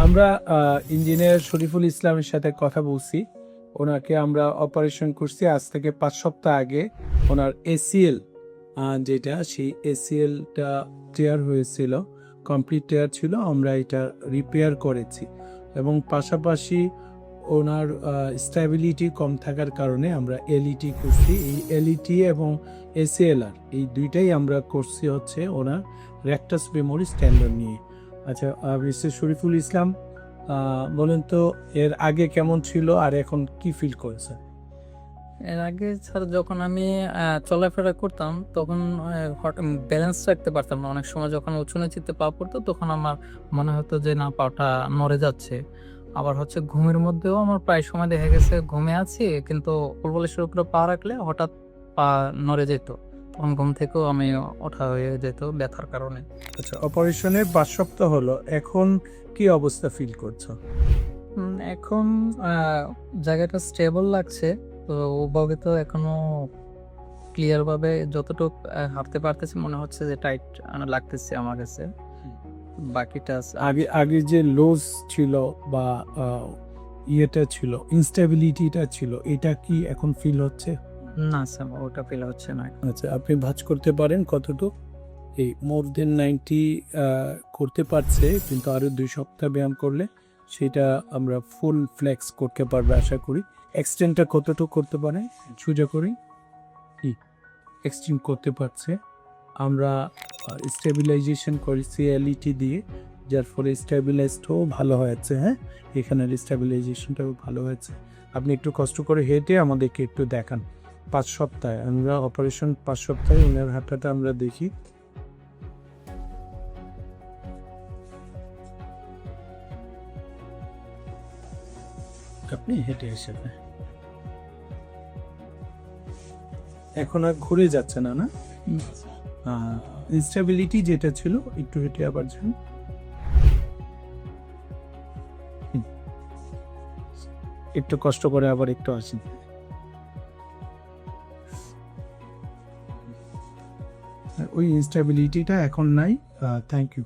আমরা ইঞ্জিনিয়ার শরীফুল ইসলামের সাথে কথা বলছি। ওনাকে আমরা অপারেশন করছি আজ থেকে ৫ সপ্তাহ আগে। ওনার এসিএল যেটা সেই এসিএলটা টেয়ার হয়েছিল, কমপ্লিট টেয়ার ছিল। আমরা এটা রিপেয়ার করেছি এবং পাশাপাশি ওনার স্ট্যাবিলিটি কম থাকার কারণে আমরা এলইটি করছি। এই এলইটি এবং এসিএলআর এই দুইটাই আমরা করছি হচ্ছে ওনার রেকটাস মেমোরি স্ট্যান্ডার্ড নিয়ে। আচ্ছা, মিস্টার শরীফুল ইসলাম, বলেন তো এর আগে কেমন ছিল আর এখন কি ফিল করেছেন? এর আগে স্যার যখন আমি চলাফেরা করতাম তখন ব্যালেন্স রাখতে পারতাম না। অনেক সময় যখন উঁচু নিচুতে পা পড়তো তখন আমার মনে হতো যে না পাটা নড়ে যাচ্ছে। আবার হচ্ছে ঘুমের মধ্যেও আমার প্রায় সময় দেখা গেছে ঘুমে আছি কিন্তু কোলবালিশের উপরে পা রাখলে হঠাৎ পা নড়ে যেত। তখন ঘুম থেকেও আমি ওঠা হয়ে যেত ব্যথার কারণে। আচ্ছা, অপারেশনের ৫ সপ্তাহ হলো, এখন কি অবস্থা ফিল করছো? এখন জায়গাটা স্টেবল লাগছে। তো ওভাবে তো এখনো ক্লিয়ার ভাবে যতটুক হাঁটতে পারতেছি মনে হচ্ছে যে টাইট লাগতেছে আমার কাছে। বাকিটা আগে আগে যে লোজ ছিল বা ইয়েটা ছিল, ইনস্টেবিলিটিটা ছিল, এটা কি এখন ফিল হচ্ছে? না স্যার ওটা ফিল হচ্ছে না। আচ্ছা, আপনি ভাঁজ করতে পারেন কতটুকু? এই মোর দেন 90 করতে পারছে, কিন্তু আরো 2 সপ্তাহ ব্যায়াম করলে সেটা আমরা ফুল ফ্লেক্স করতে পারবে আশা করি। এক্সটেন্ডটা কতটুকু করতে পারে সোজা করি? কি এক্সটেন্ড করতে পারছে। আমরা স্টেবিলাইজেশন করেছি এলইটি দিয়ে, যার ফলে স্টেবিলাইজডও ভালো হয়েছে। হ্যাঁ, এখানের স্টেবিলাইজেশনটাও ভালো হয়েছে। আপনি একটু কষ্ট করে হেঁটে আমাদেরকে একটু দেখান। ৫ সপ্তাহে আমরা অপারেশন, ৫ সপ্তাহে ওনার হাঁটাটা আমরা দেখি। আপনি হেঁটে এসে এখন আর ঘুরে যাচ্ছে না, না? ইনস্টেবিলিটি যেটা ছিল একটু হেঁটে আবার যান। একটু কষ্ট করে আবার একটু আসেন। ওই ইনস্টেবিলিটিটা এখন নাই। Thank you.